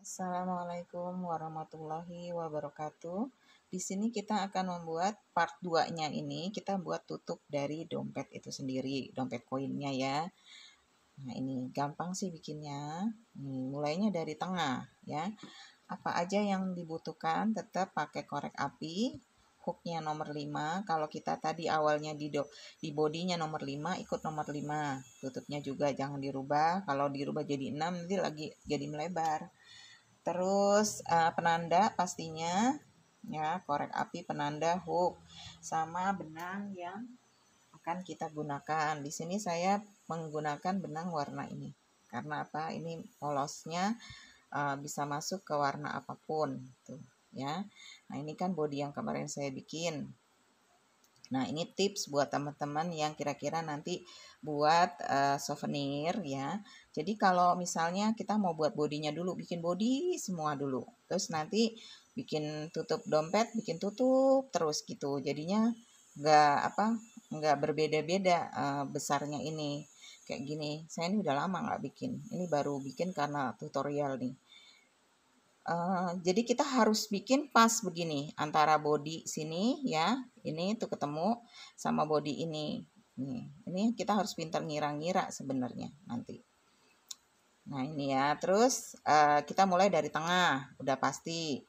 Assalamualaikum warahmatullahi wabarakatuh. Di sini kita akan membuat part 2-nya ini, kita buat tutup dari dompet itu sendiri, dompet koinnya ya. Nah, ini gampang sih bikinnya. Mulainya dari tengah ya. Apa aja yang dibutuhkan, tetap pakai korek api, hooknya nomor 5. Kalau kita tadi awalnya di bodinya nomor 5, ikut nomor 5. Tutupnya juga jangan dirubah. Kalau dirubah jadi 6, nanti lagi jadi melebar. Terus penanda pastinya ya, korek api, penanda, hook, sama benang yang akan kita gunakan. Di sini saya menggunakan benang warna ini. Karena apa? Ini polosnya bisa masuk ke warna apapun tuh ya. Nah, ini kan body yang kemarin saya bikin. Nah, ini tips buat teman-teman yang kira-kira nanti buat souvenir ya. Jadi kalau misalnya kita mau buat bodinya dulu, bikin body semua dulu. Terus nanti bikin tutup dompet, bikin tutup terus gitu. Jadinya nggak berbeda-beda besarnya ini. Kayak gini. Saya ini udah lama nggak bikin. Ini baru bikin karena tutorial nih. Jadi kita harus bikin pas begini antara body sini ya, ini tuh ketemu sama body ini. Ini kita harus pintar ngira-ngira sebenarnya nanti. Nah, ini ya. Terus kita mulai dari tengah, udah pasti.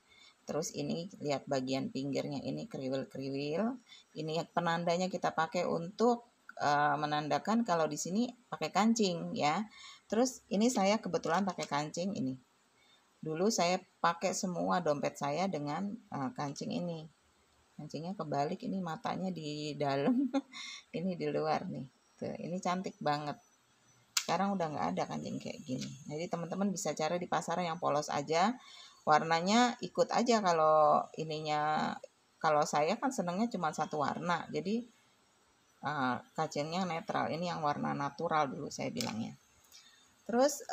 Terus ini lihat bagian pinggirnya ini kriwil-kriwil. Ini penandanya kita pakai untuk menandakan kalau di sini pakai kancing ya. Terus ini saya kebetulan pakai kancing ini. Dulu saya pakai semua dompet saya dengan kancing ini. Kancingnya kebalik, ini matanya di dalam, ini di luar nih. Tuh, ini cantik banget. Sekarang udah nggak ada kancing kayak gini. Jadi teman-teman bisa cari di pasaran yang polos aja. Warnanya ikut aja kalau ininya. Kalau saya kan senengnya cuma satu warna. Jadi kancingnya netral. Ini yang warna natural dulu saya bilangnya. Terus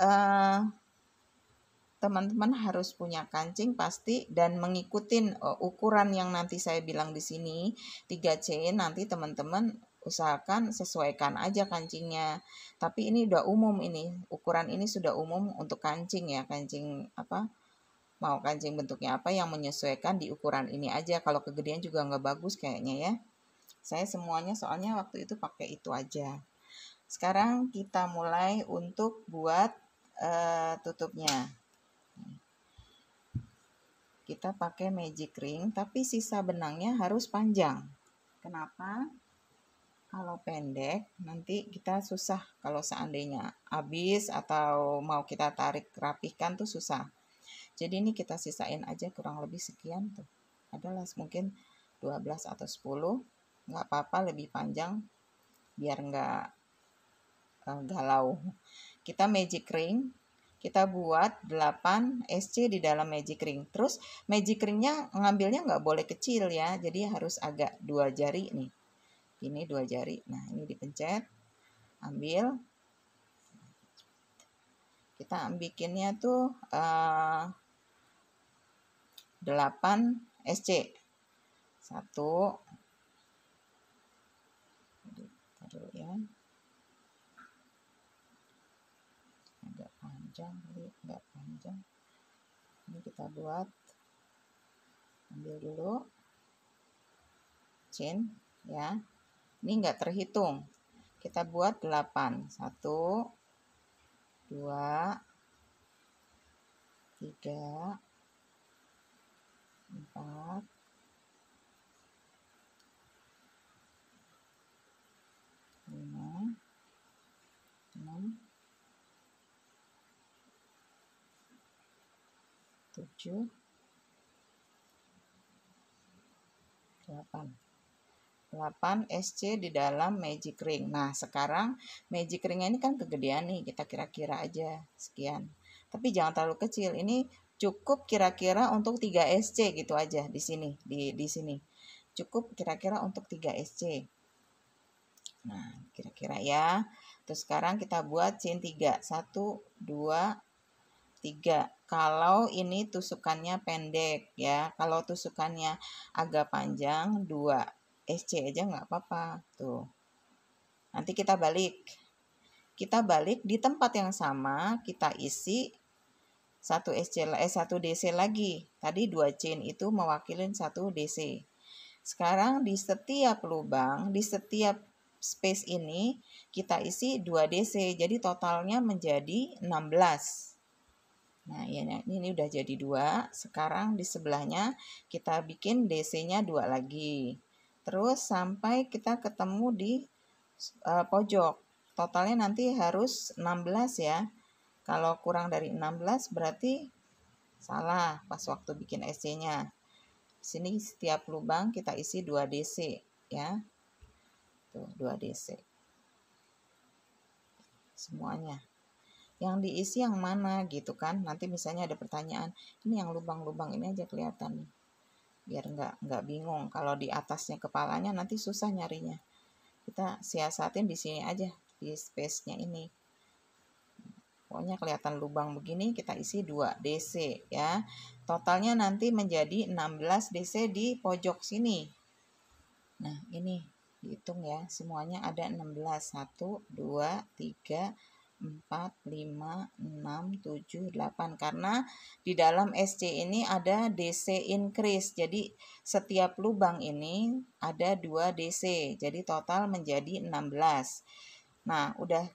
teman-teman harus punya kancing pasti dan mengikuti ukuran yang nanti saya bilang di sini 3C. Nanti teman-teman usahakan sesuaikan aja kancingnya. Tapi ini udah umum, ini ukuran ini sudah umum untuk kancing ya, kancing apa, mau kancing bentuknya apa yang menyesuaikan di ukuran ini aja. Kalau kegedean juga nggak bagus kayaknya ya. Saya semuanya soalnya waktu itu pakai itu aja. Sekarang kita mulai untuk buat tutupnya. Kita pakai magic ring, tapi sisa benangnya harus panjang. Kenapa? Kalau pendek, nanti kita susah kalau seandainya habis atau mau kita tarik rapihkan tuh susah. Jadi ini kita sisain aja kurang lebih sekian tuh. Adalah mungkin 12 atau 10. Nggak apa-apa lebih panjang biar nggak galau. Kita magic ring. Kita buat 8 SC di dalam magic ring. Terus magic ringnya ngambilnya nggak boleh kecil ya. Jadi harus agak 2 jari nih. Ini 2 jari. Nah, ini dipencet. Ambil. Kita bikinnya tuh 8 SC. 1. Taruh ya. Agak panjang, agak panjang. Ini kita buat. Ambil dulu. Chain ya. Ini enggak terhitung. Kita buat 8. 1 2 3 4 5 6 7 8 SC di dalam magic ring. Nah, sekarang magic ringnya ini kan kegedean nih, kita kira-kira aja sekian. Tapi jangan terlalu kecil. Ini cukup kira-kira untuk 3 SC gitu aja di sini, di sini. Cukup kira-kira untuk 3 SC. Nah, kira-kira ya. Terus sekarang kita buat chain 3. 1 2 3. Kalau ini tusukannya pendek ya. Kalau tusukannya agak panjang 2 SC aja nggak apa-apa. Tuh. Nanti kita balik. Kita balik di tempat yang sama, kita isi 1 DC lagi. Tadi 2 chain itu mewakilin 1 DC. Sekarang di setiap lubang, di setiap space ini kita isi 2 DC. Jadi totalnya menjadi 16. Nah, ini udah jadi 2. Sekarang di sebelahnya kita bikin DC-nya 2 lagi. Terus sampai kita ketemu di pojok. Totalnya nanti harus 16 ya. Kalau kurang dari 16 berarti salah pas waktu bikin SC-nya. Sini setiap lubang kita isi 2 DC ya. Tuh, 2 DC. Semuanya. Yang diisi yang mana gitu kan. Nanti misalnya ada pertanyaan, ini yang lubang-lubang ini aja kelihatan nih. Biar nggak bingung. Kalau di atasnya kepalanya nanti susah nyarinya. Kita siasatin di sini aja, di space-nya ini. Pokoknya kelihatan lubang begini, kita isi 2 DC ya. Totalnya nanti menjadi 16 DC di pojok sini. Nah, ini dihitung ya. Semuanya ada 16. 1, 2, 3, 4, 5, 6, 7, 8. Karena di dalam SC ini ada DC increase. Jadi setiap lubang ini ada 2 DC. Jadi total menjadi 16. Nah, udah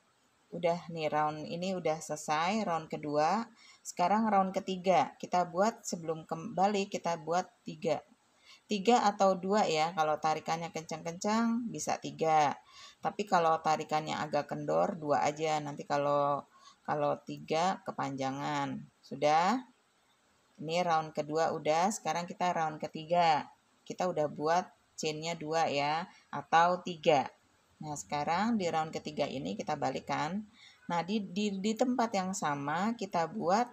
nih round ini udah selesai, round kedua. Sekarang round ketiga. Kita buat sebelum kembali kita buat 3 atau 2 ya. Kalau tarikannya kencang-kencang bisa 3. Tapi kalau tarikannya agak kendor 2 aja. Nanti kalau 3 kepanjangan. Sudah? Ini round kedua udah. Sekarang kita round ketiga. Kita udah buat chainnya 2 ya. Atau 3. Nah, sekarang di round ketiga ini kita balikkan. Nah, di tempat yang sama kita buat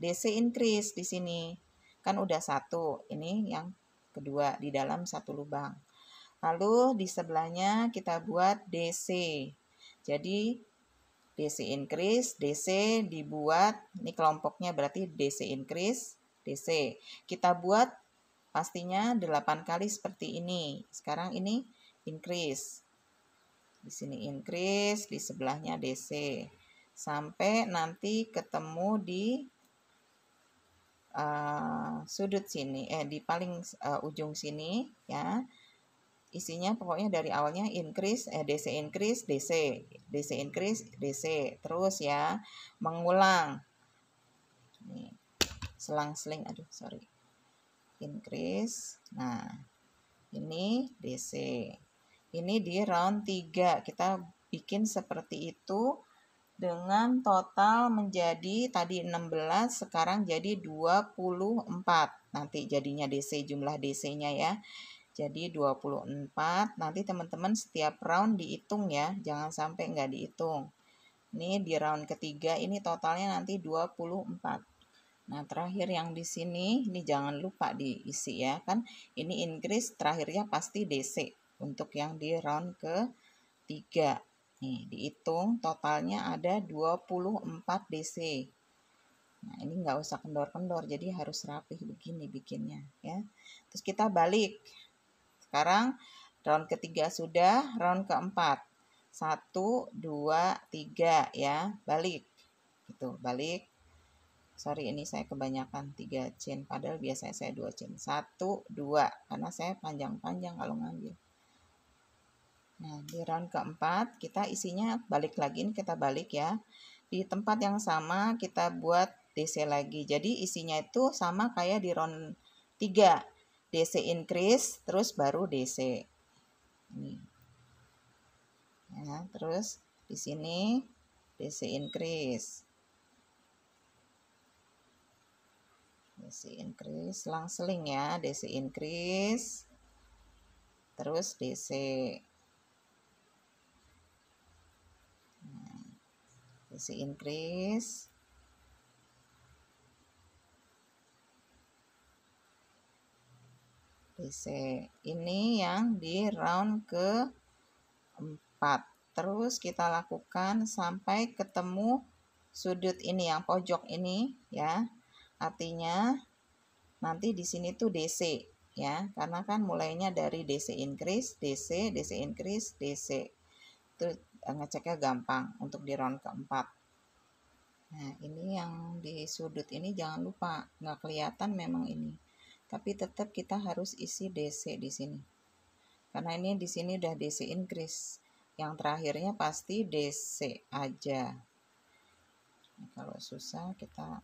DC increase di sini. Kan udah 1. Ini yang kedua di dalam 1 lubang. Lalu di sebelahnya kita buat DC. Jadi DC increase, DC dibuat, ini kelompoknya berarti DC increase, DC. Kita buat pastinya 8 kali seperti ini. Sekarang ini increase. Di sini increase, di sebelahnya DC. Sampai nanti ketemu di sudut sini, di paling ujung sini ya. Isinya pokoknya dari awalnya increase, DC increase, DC, DC increase, DC. Terus ya, mengulang. Nih, selang-seling, sorry. Increase. Nah, ini DC. Ini di round 3. Kita bikin seperti itu dengan total menjadi tadi 16, sekarang jadi 24. Nanti jadinya DC, jumlah DC-nya ya. Jadi 24. Nanti teman-teman setiap round dihitung ya. Jangan sampai nggak dihitung. Ini di round ketiga ini totalnya nanti 24. Nah, terakhir yang di sini ini jangan lupa diisi ya. Kan ini increase terakhirnya pasti DC untuk yang di round ketiga. Nih, dihitung totalnya ada 24 DC. Nah, ini nggak usah kendor-kendor, jadi harus rapih begini bikinnya ya. Terus kita balik. Sekarang round ketiga sudah, round keempat. 1, 2, 3 ya, balik. Gitu, balik. Sorry, ini saya kebanyakan 3 chain, padahal biasanya saya 2 chain. 1, 2, karena saya panjang-panjang kalau ngambil. Nah, di round keempat kita isinya balik lagi, ini kita balik ya. Di tempat yang sama kita buat DC lagi. Jadi isinya itu sama kayak di round 3. DC increase, terus baru DC. Ini. Ya, terus di sini DC increase. DC increase, selang-seling ya, DC increase. Terus DC. Nah, DC increase. DC. Ini yang di round ke-4. Terus kita lakukan sampai ketemu sudut ini yang pojok ini ya. Artinya nanti di sini tuh DC ya. Karena kan mulainya dari DC increase, DC, DC increase, DC. Itu ngeceknya gampang untuk di round keempat. Nah, ini yang di sudut ini jangan lupa, nggak kelihatan memang ini. Tapi tetap kita harus isi DC di sini. Karena ini di sini udah DC increase. Yang terakhirnya pasti DC aja. Nah, kalau susah kita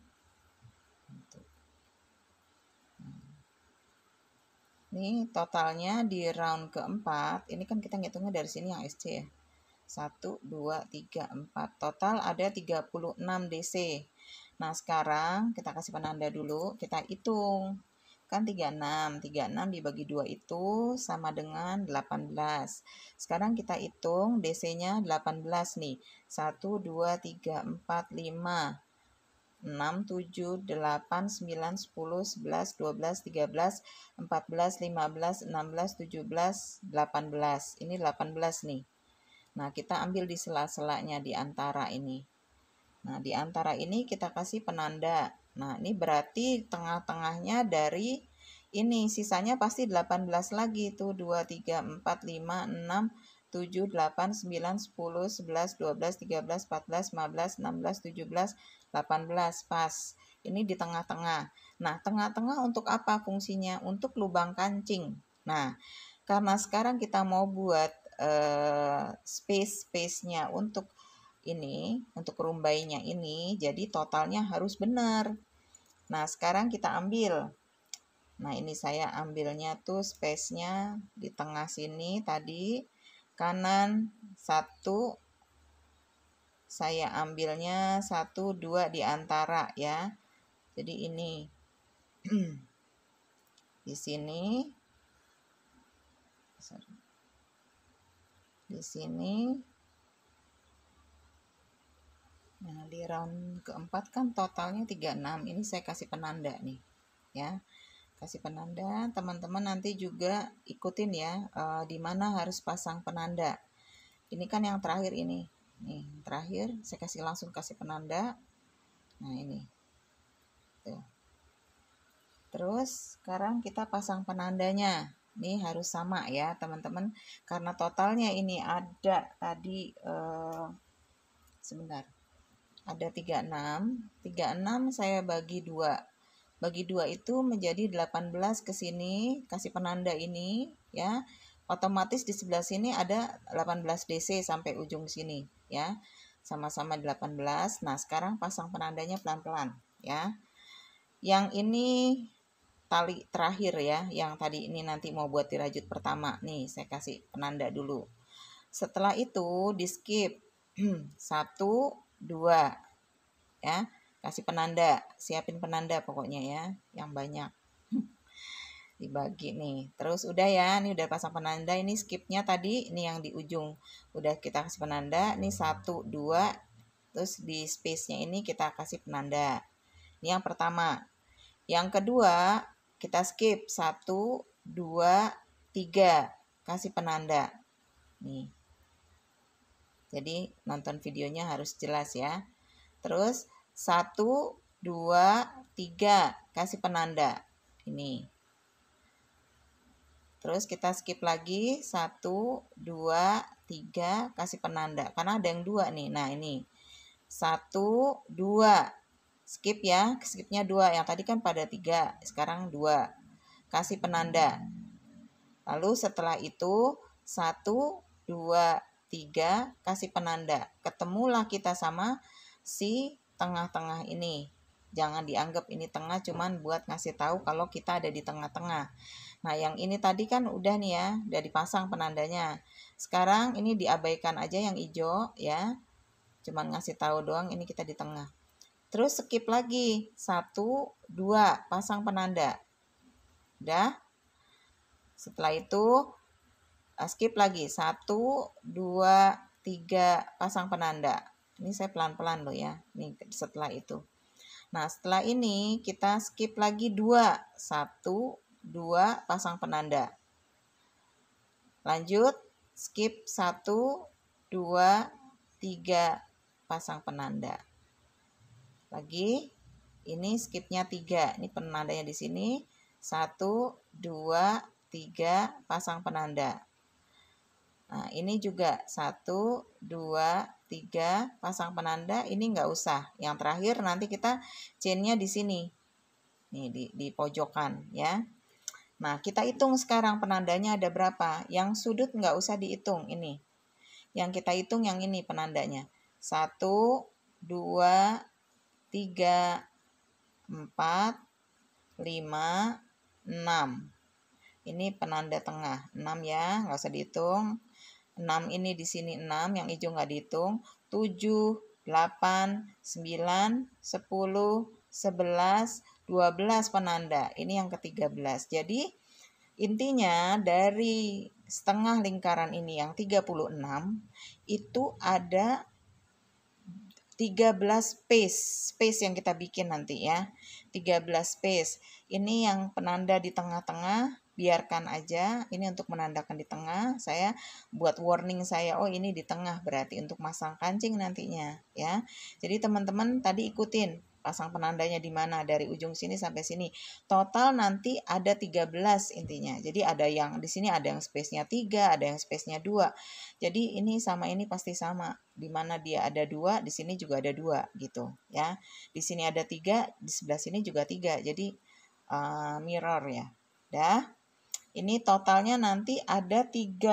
bentuk. Ini totalnya di round keempat. Ini kan kita ngitungnya dari sini yang SC ya. 1, 2, 3, 4. Total ada 36 DC. Nah, sekarang kita kasih penanda dulu. Kita hitung. Kan 36. 36 dibagi 2 itu sama dengan 18. Sekarang kita hitung DC-nya 18 nih. 1, 2, 3, 4, 5. 6, 7, 8, 9, 10, 11, 12, 13, 14, 15, 16, 17, 18. Ini 18 nih. Nah, kita ambil di sela-selanya di antara ini. Nah, di antara ini kita kasih penanda. Nah, ini berarti tengah-tengahnya dari ini. Sisanya pasti 18 lagi. Itu 2, 3, 4, 5, 6, 7, 8, 9, 10, 11, 12, 13, 14, 15, 16, 17, 18. Pas. Ini di tengah-tengah. Nah, tengah-tengah untuk apa fungsinya? Untuk lubang kancing. Nah, karena sekarang kita mau buat space-nya untuk ini, untuk rumbainya ini, jadi totalnya harus benar. Nah, sekarang kita ambil. Nah, ini saya ambilnya tuh space-nya di tengah sini tadi, kanan 1, saya ambilnya 1, 2 di antara ya. Jadi ini di sini, di sini. Nah, di round keempat kan totalnya 36. Ini saya kasih penanda nih. Ya. Kasih penanda, teman-teman nanti juga ikutin ya di mana harus pasang penanda. Ini kan yang terakhir ini. Nih, terakhir saya langsung kasih penanda. Nah, ini. Tuh. Terus sekarang kita pasang penandanya. Ini harus sama ya, teman-teman. Karena totalnya ini ada tadi sebentar. Ada 36. 36 saya bagi 2. Bagi 2 itu menjadi 18 ke sini, kasih penanda ini ya. Otomatis di sebelah sini ada 18 DC sampai ujung sini ya. Sama-sama 18. Nah, sekarang pasang penandanya pelan-pelan ya. Yang ini tali terakhir ya, yang tadi ini nanti mau buat dirajut pertama. Nih, saya kasih penanda dulu. Setelah itu di skip 1, 2 ya. Kasih penanda, siapin penanda pokoknya ya, yang banyak. Dibagi nih. Terus udah ya, ini udah pasang penanda, ini skipnya tadi, ini yang di ujung. Udah kita kasih penanda, ini 1, 2, terus di space-nya ini kita kasih penanda. Ini yang pertama. Yang kedua, kita skip 1, 2, 3, kasih penanda. Nih. Jadi nonton videonya harus jelas ya. Terus 1, 2, 3, kasih penanda. Ini. Terus kita skip lagi 1, 2, 3, kasih penanda. Karena ada yang 2 nih. Nah, ini. 1, 2. Skip ya. Skipnya 2. Yang tadi kan pada 3. Sekarang 2. Kasih penanda. Lalu setelah itu 1, 2, 3, kasih penanda. Ketemulah kita sama si tengah-tengah ini. Jangan dianggap ini tengah, cuman buat ngasih tahu kalau kita ada di tengah-tengah. Nah, yang ini tadi kan udah nih ya, udah dipasang penandanya. Sekarang ini diabaikan aja yang hijau ya. Cuman ngasih tahu doang ini kita di tengah. Terus skip lagi. 1, 2, pasang penanda. Udah? Setelah itu skip lagi. 1, 2, 3, pasang penanda. Ini saya pelan-pelan loh ya. Nih setelah itu. Nah, setelah ini kita skip lagi 2. 1, 2, pasang penanda. Lanjut, skip 1, 2, 3, pasang penanda. Lagi, ini skipnya 3. Ini penandanya di sini. 1, 2, 3, pasang penanda. Nah, ini juga 1, 2, 3, pasang penanda, ini nggak usah. Yang terakhir nanti kita chainnya di sini. Nih di pojokan ya. Nah, kita hitung sekarang penandanya ada berapa. Yang sudut nggak usah dihitung ini. Yang kita hitung yang ini penandanya. 1, 2, 3, 4, 5, 6. Ini penanda tengah, 6 ya, nggak usah dihitung. 6 ini di sini 6, yang hijau nggak dihitung. 7, 8, 9, 10, 11, 12 penanda. Ini yang ke-13. Jadi intinya dari setengah lingkaran ini yang 36 itu ada 13 space yang kita bikin nanti ya. 13 space. Ini yang penanda di tengah-tengah, biarkan aja. Ini untuk menandakan di tengah. Saya buat warning saya, oh ini di tengah berarti untuk masang kancing nantinya ya. Jadi teman-teman tadi ikutin pasang penandanya di mana dari ujung sini sampai sini. Total nanti ada 13 intinya. Jadi ada yang di sini ada yang space-nya 3, ada yang space-nya 2. Jadi ini sama ini pasti sama. Di mana dia ada 2, di sini juga ada 2 gitu ya. Di sini ada 3, di sebelah sini juga 3. Jadi mirror ya. Dah. Ini totalnya nanti ada 13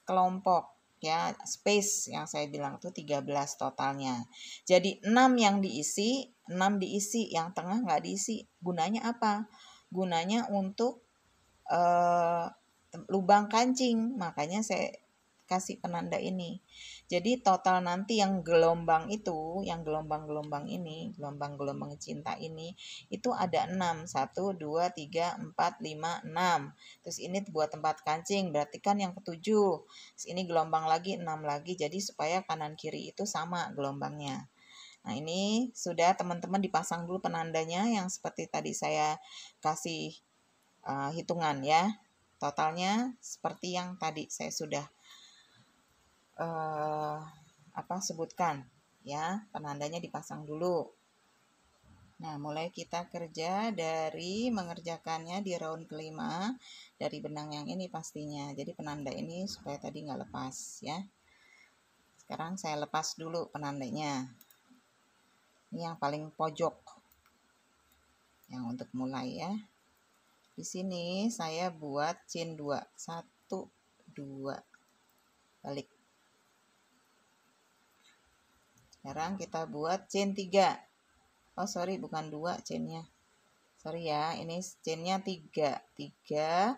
kelompok ya, space yang saya bilang tuh 13 totalnya. Jadi 6 yang diisi, 6 diisi, yang tengah nggak diisi. Gunanya apa? Gunanya untuk lubang kancing, makanya saya kasih penanda ini. Jadi total nanti yang gelombang itu, yang gelombang-gelombang ini, gelombang-gelombang cinta ini, itu ada 6. 1, 2, 3, 4, 5, 6. Terus ini buat tempat kancing, berarti kan yang ketujuh. Terus ini gelombang lagi, 6 lagi, jadi supaya kanan kiri itu sama gelombangnya. Nah ini sudah teman-teman dipasang dulu penandanya yang seperti tadi saya kasih hitungan ya. Totalnya seperti yang tadi saya sudah sebutkan ya, penandanya dipasang dulu. Nah, mulai kita kerja dari mengerjakannya di round kelima dari benang yang ini pastinya. Jadi penanda ini supaya tadi nggak lepas ya. Sekarang saya lepas dulu penandanya. Ini yang paling pojok. Yang untuk mulai ya. Di sini saya buat chain 2. 1, 2. Balik. Sekarang kita buat chain 3. Oh sorry, bukan 2 chainnya. Sorry ya, ini chainnya 3. 3.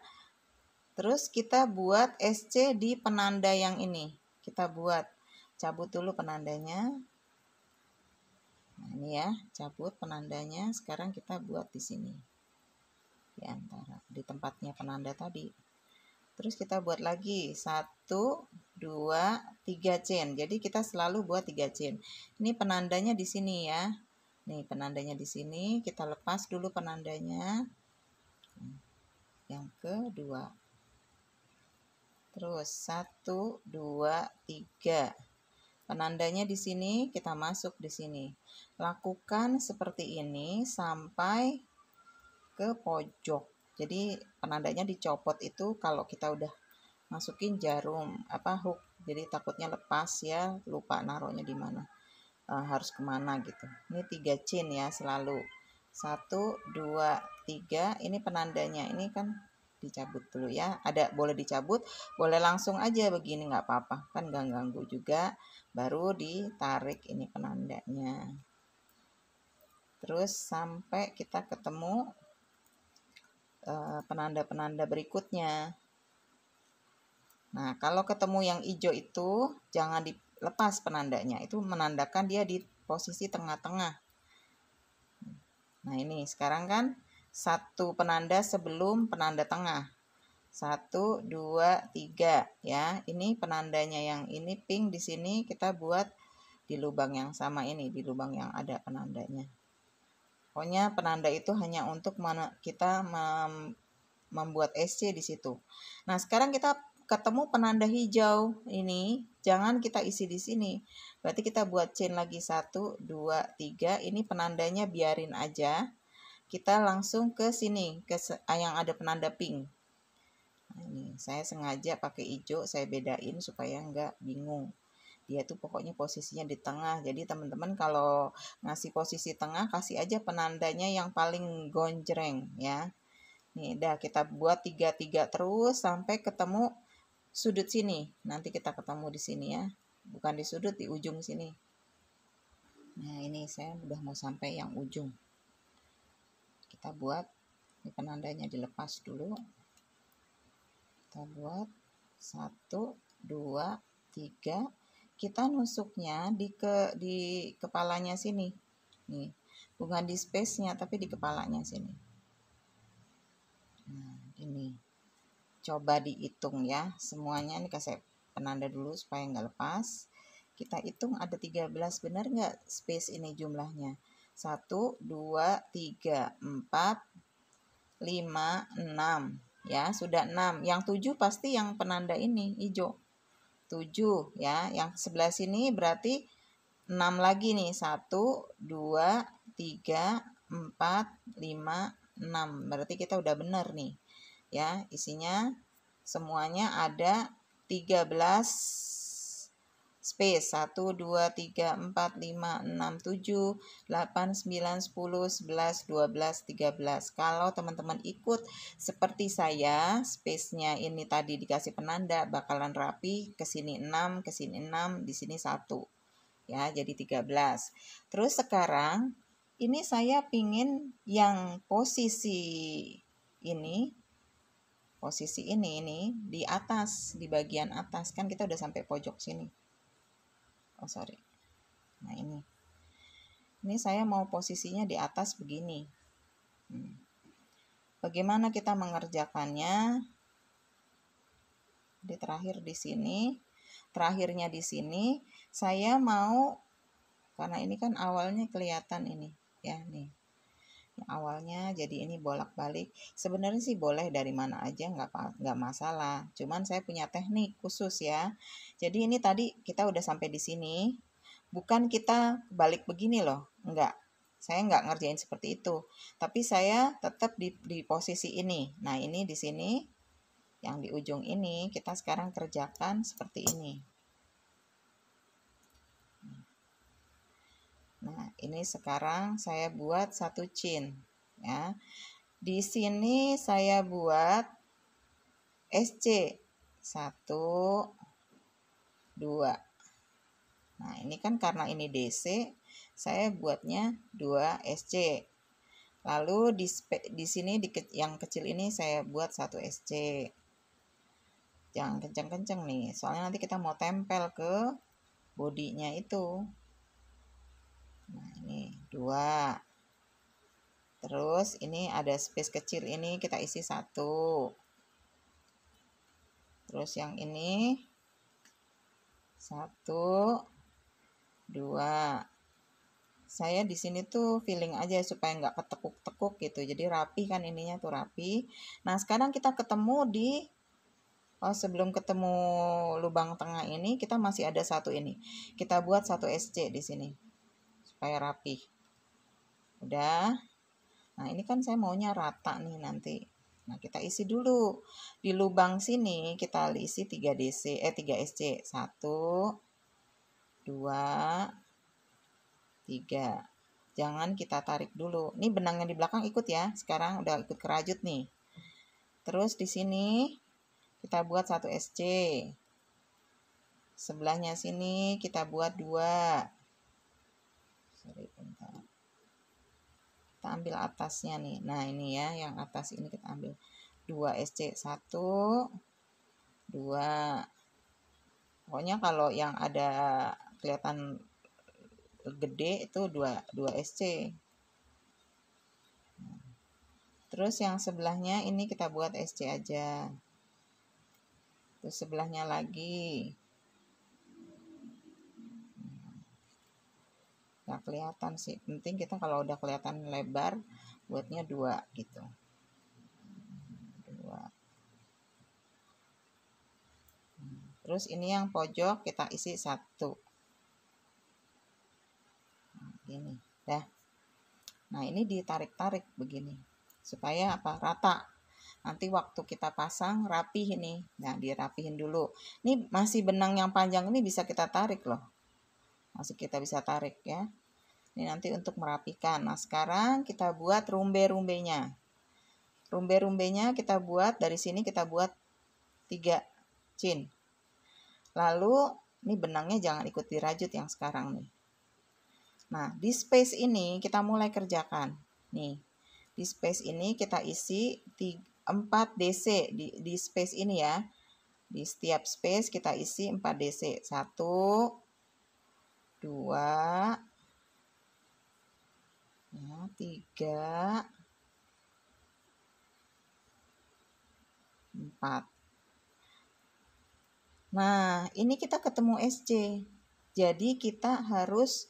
Terus kita buat SC di penanda yang ini. Kita buat, cabut dulu penandanya. Nah ini ya, cabut penandanya. Sekarang kita buat di sini. Di antara, di tempatnya penanda tadi. Terus kita buat lagi 1, 2, 3 chain. Jadi kita selalu buat 3 chain. Ini penandanya di sini ya. Nih penandanya di sini. Kita lepas dulu penandanya. Yang kedua. Terus 1, 2, 3. Penandanya di sini, kita masuk di sini. Lakukan seperti ini sampai ke pojok. Jadi penandanya dicopot itu kalau kita udah masukin jarum hook, jadi takutnya lepas ya, lupa naruhnya di mana, harus kemana gitu. Ini 3 chain ya selalu. 1, 2, 3. Ini penandanya, ini kan dicabut dulu ya. Ada boleh dicabut, boleh langsung aja begini nggak apa-apa, kan nggak ganggu juga. Baru ditarik ini penandanya. Terus sampai kita ketemu penanda-penanda berikutnya. Nah, kalau ketemu yang hijau itu jangan dilepas penandanya. Itu menandakan dia di posisi tengah-tengah. Nah, ini sekarang kan satu penanda sebelum penanda tengah. 1, 2, 3 ya. Ini penandanya yang ini pink di sini kita buat di lubang yang sama ini, di lubang yang ada penandanya. Pokoknya penanda itu hanya untuk kita membuat SC di situ. Nah, sekarang kita ketemu penanda hijau ini, jangan kita isi di sini. Berarti kita buat chain lagi 1, 2, 3. Ini penandanya biarin aja. Kita langsung ke sini, ke yang ada penanda pink. Ini saya sengaja pakai hijau, saya bedain supaya nggak bingung. Dia tuh pokoknya posisinya di tengah. Jadi teman-teman kalau ngasih posisi tengah, kasih aja penandanya yang paling gonjreng ya. Nih, dah kita buat 3-3 terus sampai ketemu sudut sini. Nanti kita ketemu di sini ya. Bukan di sudut, di ujung sini. Nah, ini saya udah mau sampai yang ujung. Kita buat, ini penandanya dilepas dulu. Kita buat 1, 2, 3. Kita nusuknya di kepalanya sini. Nih, bukan di space-nya tapi di kepalanya sini. Nah, ini. Coba dihitung ya. Semuanya ini kasih penanda dulu supaya nggak lepas. Kita hitung ada 13, benar nggak space ini jumlahnya? 1, 2, 3, 4, 5, 6. Ya, sudah 6. Yang 7 pasti yang penanda ini, hijau. 7 ya. Yang sebelah sini berarti 6 lagi nih. 1, 2, 3, 4, 5, 6. Berarti kita udah benar nih. Ya, isinya semuanya ada 13 space. 1, 2, 3, 4, 5, 6, 7, 8, 9, 10, 11, 12, 13. Kalau teman-teman ikut seperti saya, space-nya ini tadi dikasih penanda, bakalan rapi, ke sini 6, ke sini 6, di sini 1. Ya, jadi 13. Terus sekarang, ini saya pingin yang posisi ini di atas, di bagian atas. Kan kita udah sampai pojok sini. Oh, sorry. Nah, ini saya mau posisinya di atas begini. Bagaimana kita mengerjakannya? Di terakhir di sini, terakhirnya di sini, saya mau, karena ini kan awalnya kelihatan ini, ya nih. Awalnya jadi ini bolak-balik. Sebenarnya sih boleh dari mana aja, nggak masalah. Cuman saya punya teknik khusus ya. Jadi ini tadi kita udah sampai di sini. Bukan kita balik begini loh, enggak. Saya nggak ngerjain seperti itu. Tapi saya tetap di posisi ini. Nah, ini di sini, yang di ujung ini, kita sekarang kerjakan seperti ini. Nah, ini sekarang saya buat satu chin. Ya. Di sini saya buat SC. 1, 2. Nah, ini kan karena ini DC, saya buatnya 2 SC. Lalu di sini yang kecil ini saya buat 1 SC. Jangan kenceng-kenceng nih, soalnya nanti kita mau tempel ke bodinya itu. Nah, ini 2. Terus ini ada space kecil ini kita isi 1. Terus yang ini 1, 2. Saya di sini tuh feeling aja supaya nggak ketekuk-tekuk gitu. Jadi rapi kan, ininya tuh rapi. Nah, sekarang kita ketemu di sebelum ketemu lubang tengah ini, kita masih ada 1 ini. Kita buat 1 SC di sini supaya rapi. Udah. Nah, ini kan saya maunya rata nih nanti. Nah, kita isi dulu. Di lubang sini kita isi 3 SC. 1, 2, 3. Jangan kita tarik dulu. Ini benangnya di belakang ikut ya. Sekarang udah ikut kerajut nih. Terus di sini kita buat 1 SC. Sebelahnya sini kita buat 2. Sorry, bentar. Kita ambil atasnya nih. Nah, ini ya, yang atas ini kita ambil 2 SC. 1, 2. Pokoknya kalau yang ada kelihatan gede itu 2 SC. Terus yang sebelahnya ini kita buat SC aja. Terus sebelahnya lagi. Nggak kelihatan sih. Penting kita kalau udah kelihatan lebar, buatnya 2 gitu. 2. Terus ini yang pojok kita isi 1. Nah, ini. Dah. Nah, ini ditarik-tarik begini. Supaya apa? Rata. Nanti waktu kita pasang rapih ini. Nah, dirapihin dulu. Ini masih benang yang panjang ini bisa kita tarik loh. Masih kita bisa tarik ya. Ini nanti untuk merapikan. Nah, sekarang kita buat rumbe-rumbenya. Rumbe-rumbenya kita buat dari sini, kita buat 3 cin. Lalu ini benangnya jangan ikut dirajut yang sekarang nih. Nah, di space ini kita mulai kerjakan. Nih, di space ini kita isi 4 DC di space ini ya. Di setiap space kita isi 4 DC. 1, 2, ya, 3, 4. Nah, ini kita ketemu SC. Jadi kita harus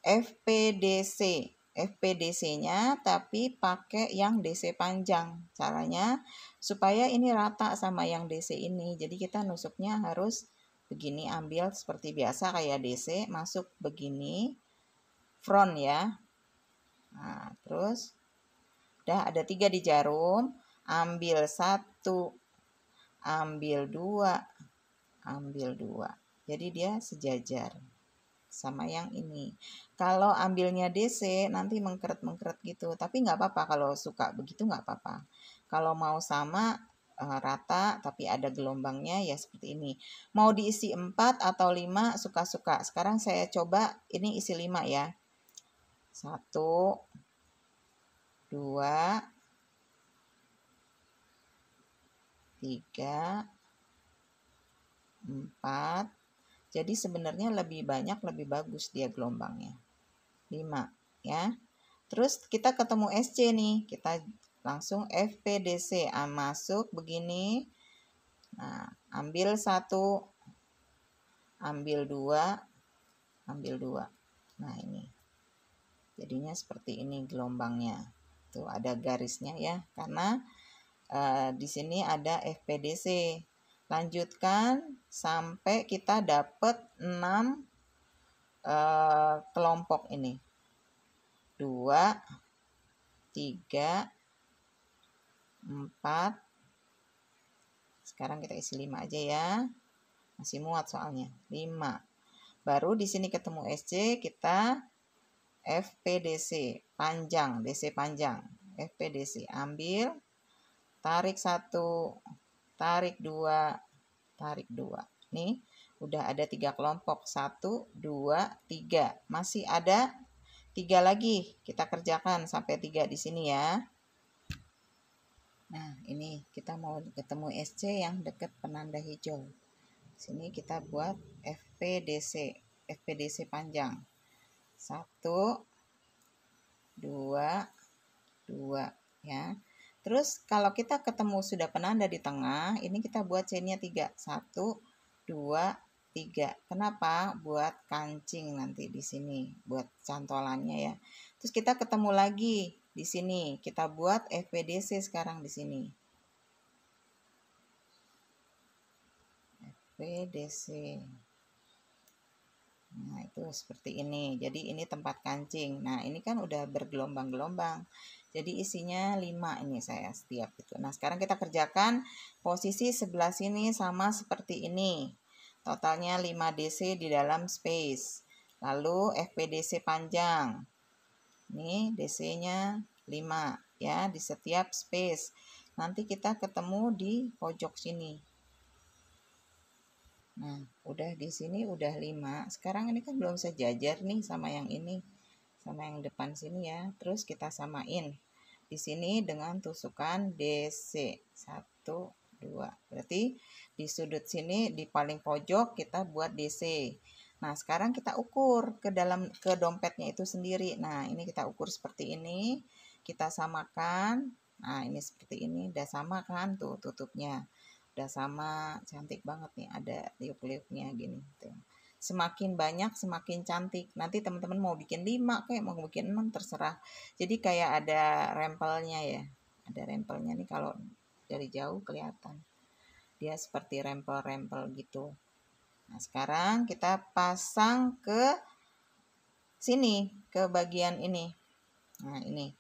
FPDC. FPDC-nya tapi pakai yang DC panjang. Caranya supaya ini rata sama yang DC ini. Jadi kita nusuknya harus begini, ambil seperti biasa kayak DC, masuk begini, front ya. Nah, terus udah ada 3 di jarum, ambil 1, ambil 2, ambil 2. Jadi dia sejajar sama yang ini. Kalau ambilnya DC nanti mengkeret-mengkeret gitu, tapi nggak apa-apa, kalau suka begitu nggak apa-apa. Kalau mau sama rata tapi ada gelombangnya ya seperti ini. Mau diisi 4 atau 5 suka-suka. Sekarang saya coba ini isi 5 ya. 1, 2, 3, 4. Jadi sebenarnya lebih banyak lebih bagus dia gelombangnya. 5 ya. Terus kita ketemu SC nih, kita langsung FPDC, masuk begini. Nah, ambil 1, ambil 2, ambil 2. Nah, ini. Jadinya seperti ini gelombangnya. Tuh ada garisnya ya, karena di sini ada FPDC. Lanjutkan sampai kita dapat 6 kelompok ini. 2, 3, 4. Sekarang kita isi 5 aja ya. Masih muat soalnya. 5. Baru di sini ketemu SC, kita FPDC panjang, DC panjang. FPDC ambil, tarik 1, tarik 2, tarik 2. Nih, udah ada 3 kelompok. 1, 2, 3. Masih ada 3 lagi. Kita kerjakan sampai 3 di sini ya. Nah, ini kita mau ketemu SC yang dekat penanda hijau. Sini kita buat FPDC, FPDC panjang. 1, 2, 2 ya. Terus kalau kita ketemu sudah penanda di tengah, ini kita buat chainnya 3. 1, 2, 3. Kenapa? Buat kancing nanti di sini, buat cantolannya ya. Terus kita ketemu lagi di sini, kita buat FPDC sekarang di sini. FPDC. Nah, itu seperti ini. Jadi ini tempat kancing. Nah, ini kan udah bergelombang-gelombang. Jadi isinya 5 ini saya setiap itu. Nah, sekarang kita kerjakan posisi sebelah sini sama seperti ini. Totalnya 5 DC di dalam space. Lalu FPDC panjang. Ini DC-nya 5 ya di setiap space. Nanti kita ketemu di pojok sini. Nah, udah di sini udah 5. Sekarang ini kan belum sejajar nih sama yang ini. Sama yang depan sini ya. Terus kita samain. Di sini dengan tusukan DC. 1, 2. Berarti di sudut sini di paling pojok kita buat DC. Nah, sekarang kita ukur ke dompetnya itu sendiri. Nah, ini kita ukur seperti ini. Kita samakan. Nah, ini seperti ini. Udah sama kan tuh tutupnya. Udah sama, cantik banget nih, ada liuk-liuknya gini tuh. Semakin banyak semakin cantik. Nanti teman-teman mau bikin 5 kayak mau bikin 6 terserah. Jadi kayak ada rempelnya ya. Ada rempelnya nih kalau dari jauh kelihatan. Dia seperti rempel-rempel gitu. Nah, sekarang kita pasang ke sini, ke bagian ini. Nah, ini.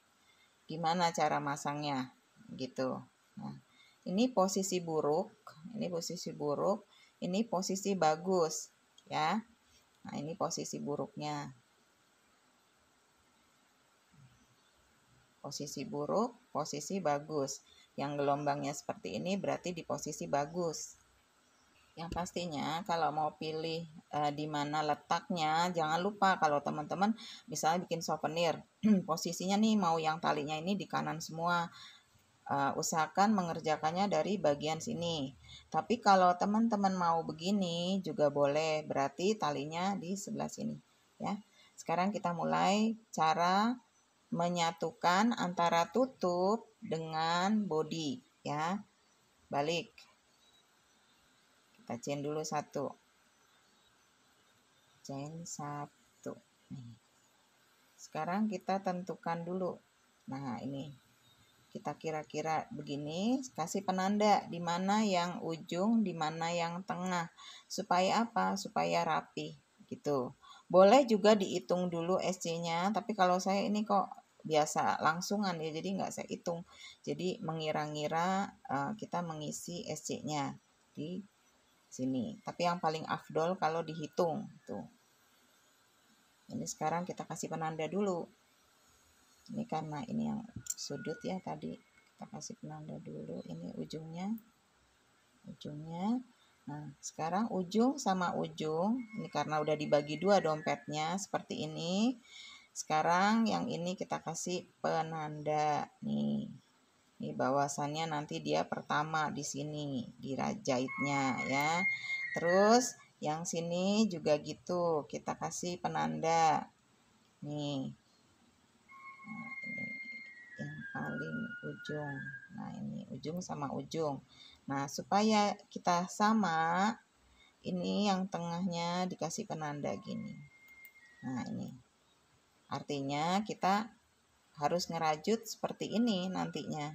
gimana cara masangnya gitu. Nah, ini posisi buruk, ini posisi buruk, ini posisi bagus ya. Nah, ini posisi buruknya. Posisi buruk, posisi bagus. Yang gelombangnya seperti ini berarti di posisi bagus. Yang pastinya kalau mau pilih di mana letaknya, jangan lupa kalau teman-teman misalnya bikin souvenir, posisinya nih mau yang talinya ini di kanan semua. Usahakan mengerjakannya dari bagian sini. Tapi kalau teman-teman mau begini juga boleh, berarti talinya di sebelah sini ya. Sekarang kita mulai cara menyatukan antara tutup dengan body ya. Balik. Kita chain dulu satu. Chain satu. Sekarang kita tentukan dulu. Nah, ini kita kira-kira begini, kasih penanda di mana yang ujung, di mana yang tengah. Supaya apa? Supaya rapi gitu. Boleh juga dihitung dulu SC-nya, tapi kalau saya ini kok biasa langsungan ya, jadi nggak saya hitung. Jadi mengira-ngira kita mengisi SC-nya di sini. Tapi yang paling afdol kalau dihitung tuh. Ini sekarang kita kasih penanda dulu. Ini karena ini yang sudut ya tadi. Kita kasih penanda dulu. Ini ujungnya. Nah, sekarang ujung sama ujung. Ini karena udah dibagi dua dompetnya seperti ini. Sekarang yang ini kita kasih penanda nih. Ini bahwasannya nanti dia pertama di sini, di jahitnya ya. Terus yang sini juga gitu, kita kasih penanda. Nih. Nah, ini yang paling ujung. Nah, ini ujung sama ujung. Nah, supaya kita sama, ini yang tengahnya dikasih penanda gini. Nah, ini. Artinya kita harus ngerajut seperti ini nantinya.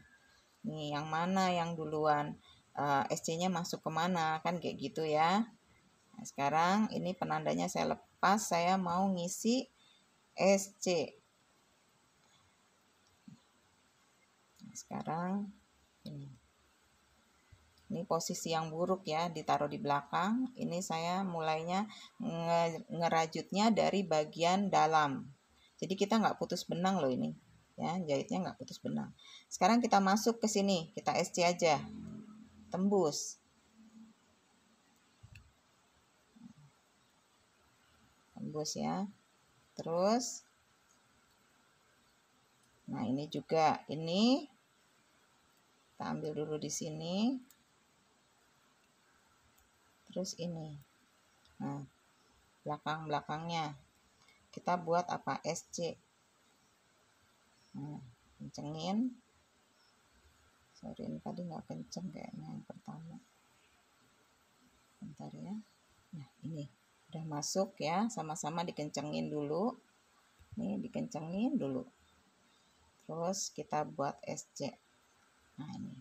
Nih, yang mana yang duluan SC-nya masuk kemana, kan kayak gitu ya. Nah, sekarang ini penandanya saya lepas, saya mau ngisi SC. Nah, sekarang ini posisi yang buruk ya, ditaruh di belakang. Ini saya mulainya ngerajutnya dari bagian dalam. Jadi kita nggak putus benang loh ini. Ya, jahitnya nggak putus benang. Sekarang kita masuk ke sini, kita SC aja. Tembus. Tembus ya. Terus nah, ini juga ini kita ambil dulu di sini. Terus ini. Nah, belakang-belakangnya kita buat apa? SC. Nah, kencengin. Sorry, ini tadi nggak kenceng kayaknya yang pertama. Bentar ya. Nah, ini udah masuk ya, sama-sama dikencengin dulu. Nih, dikencengin dulu. Terus kita buat SC. Nah, ini.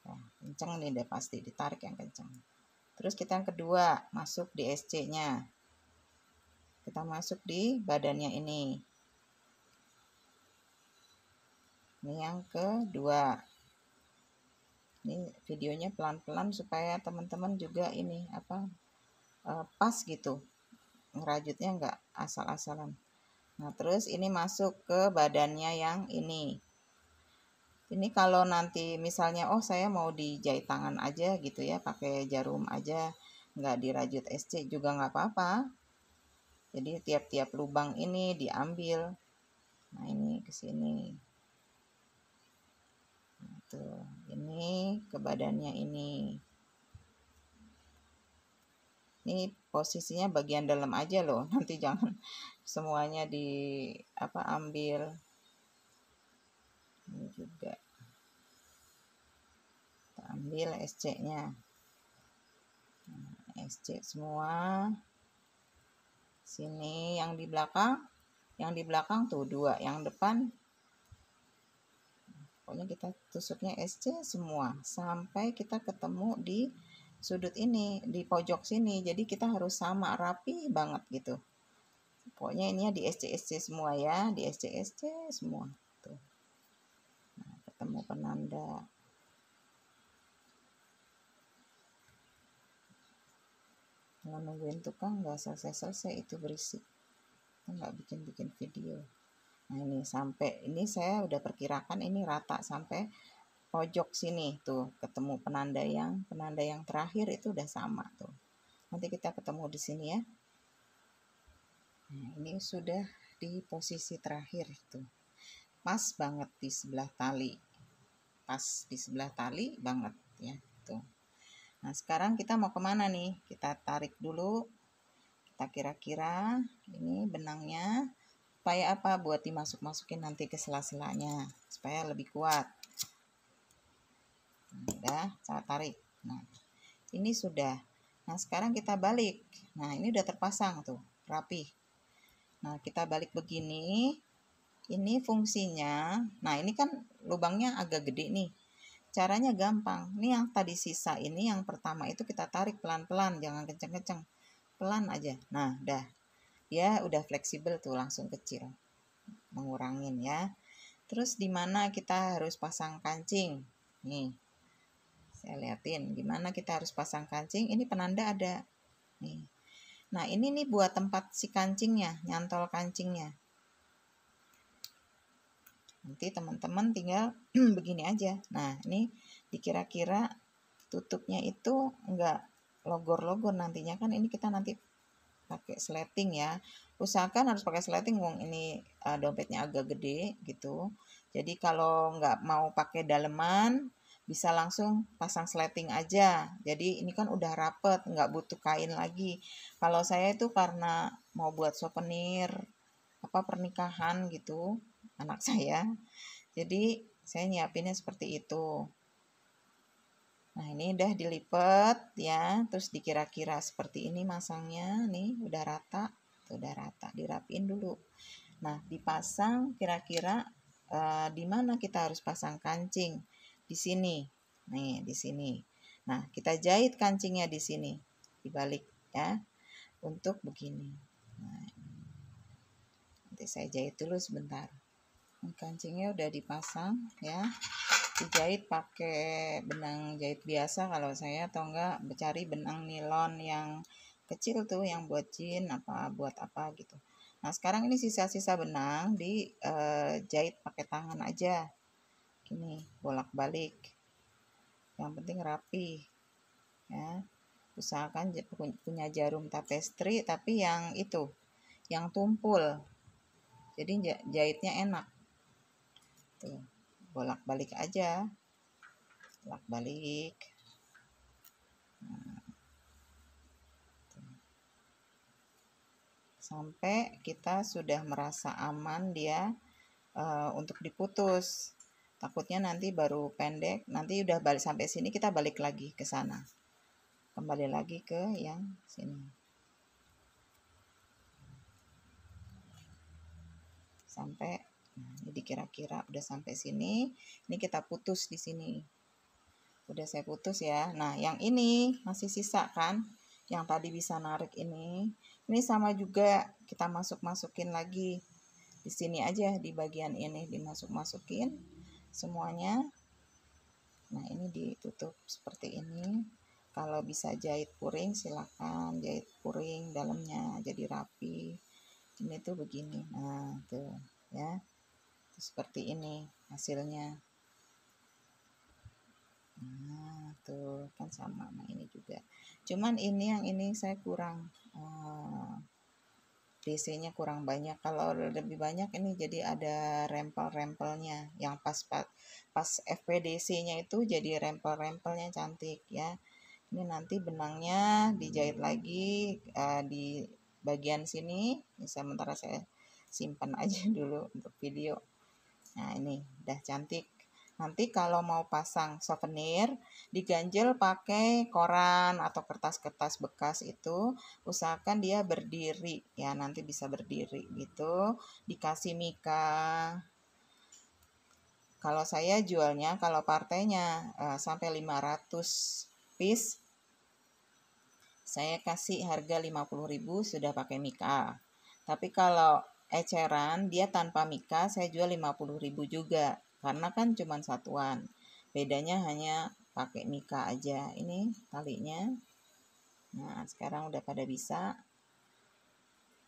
Nah, kenceng nih udah pasti, ditarik yang kenceng. Terus kita yang kedua, masuk di SC-nya. Kita masuk di badannya ini. Ini yang kedua. Ini videonya pelan-pelan supaya teman-teman juga ini pas gitu. Ngerajutnya nggak asal-asalan. Nah, terus ini masuk ke badannya yang ini. Ini kalau nanti misalnya saya mau dijahit tangan aja gitu ya, pakai jarum aja, nggak dirajut SC juga nggak apa-apa. Jadi tiap-tiap lubang ini diambil. Nah, ini ke sini. Nah, tuh, ini ke badannya ini. Ini posisinya bagian dalam aja loh. Nanti jangan semuanya ambil. Ini juga. Kita ambil SC-nya. Nah, SC semua. Sini yang di belakang tuh 2, yang depan pokoknya kita tusuknya SC semua sampai kita ketemu di sudut ini, di pojok sini. Jadi kita harus sama rapi banget gitu. Pokoknya ini di SC semua ya, di SC semua. tuh. Nah, ketemu penanda. Kalau nungguin tukang nggak selesai-selesai, itu berisik, kita nggak bikin video. Nah ini sampai ini saya udah perkirakan ini rata sampai pojok sini tuh, ketemu penanda yang terakhir itu udah sama tuh. Nanti kita ketemu di sini ya. Nah, ini sudah di posisi terakhir tuh, pas banget di sebelah tali, pas di sebelah tali banget ya tuh. Nah sekarang kita mau kemana nih? Kita tarik dulu, kita kira-kira ini benangnya supaya apa? Buat dimasuk-masukin nanti ke sela-selanya supaya lebih kuat. Nah, udah saya tarik. Nah ini sudah. Nah sekarang kita balik. Nah ini udah terpasang tuh, rapi. Nah kita balik begini. Ini fungsinya. Nah ini kan lubangnya agak gede nih. Caranya gampang. Ini yang tadi sisa ini, yang pertama itu kita tarik pelan-pelan, jangan kenceng-kenceng, pelan aja. Nah dah, ya udah fleksibel tuh, langsung kecil, mengurangin ya. Terus di mana kita harus pasang kancing? Nih, saya liatin gimana kita harus pasang kancing. Ini penanda ada nih. Nah ini nih buat tempat si kancingnya, nyantol kancingnya. Nanti teman-teman tinggal begini aja. Nah ini dikira-kira tutupnya itu enggak logor-logor nantinya, kan ini kita nanti pakai sleting ya. Usahakan harus pakai sleting, wong ini dompetnya agak gede gitu. Jadi kalau nggak mau pakai daleman, bisa langsung pasang sleting aja. Jadi ini kan udah rapet, nggak butuh kain lagi. Kalau saya itu karena mau buat souvenir pernikahan gitu anak saya, jadi saya nyiapinnya seperti itu. Nah ini udah dilipat ya, terus dikira-kira seperti ini masangnya. Nih udah rata, udah rata, dirapiin dulu. Nah dipasang kira-kira di mana kita harus pasang kancing? Di sini, nih di sini. Nah kita jahit kancingnya di sini, dibalik ya, untuk begini. Nah, nanti saya jahit dulu sebentar. Kancingnya udah dipasang ya, dijahit pakai benang jahit biasa kalau saya, atau enggak cari benang nilon yang kecil tuh, yang buat jin apa buat apa gitu. Nah sekarang ini sisa-sisa benang dijahit pakai tangan aja, gini bolak-balik, yang penting rapi ya. Usahakan punya jarum tapestri tapi yang itu, yang tumpul, jadi jahitnya enak tuh. Bolak-balik aja, bolak-balik. Nah, sampai kita sudah merasa aman dia untuk diputus. Takutnya nanti baru pendek, nanti udah balik sampai sini kita balik lagi ke sana, kembali lagi ke yang sini sampai. Nah, jadi kira-kira udah sampai sini. Ini kita putus di sini. Udah saya putus ya. Nah, yang ini masih sisa kan? Yang tadi bisa narik ini. Ini sama juga kita masukin lagi. Di sini aja, di bagian ini dimasuk-masukin semuanya. Nah, ini ditutup seperti ini. Kalau bisa jahit puring silakan, jahit puring dalamnya jadi rapi. Ini tuh begini. Nah, tuh ya. Seperti ini hasilnya. Nah tuh kan sama ini juga, cuman ini yang ini saya kurang DC-nya kurang banyak. Kalau lebih banyak ini jadi ada rempel-rempelnya, yang pas FPDC-nya itu jadi rempel-rempelnya cantik ya. Ini nanti benangnya dijahit lagi di bagian sini. Ini sementara saya simpan aja dulu untuk video. Nah ini udah cantik. Nanti kalau mau pasang souvenir, diganjel pakai koran atau kertas-kertas bekas itu, usahakan dia berdiri ya, nanti bisa berdiri gitu. Dikasih mika. Kalau saya jualnya, kalau partainya sampai 500 piece, saya kasih harga 50.000 sudah pakai mika. Tapi kalau eceran, dia tanpa mika saya jual 50.000 juga. Karena kan cuma satuan. Bedanya hanya pakai mika aja. Ini talinya. Nah, sekarang udah pada bisa.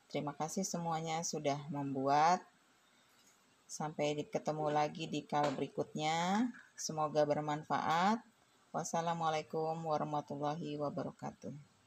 Terima kasih semuanya sudah membuat. Sampai ketemu lagi di kali berikutnya. Semoga bermanfaat. Wassalamualaikum warahmatullahi wabarakatuh.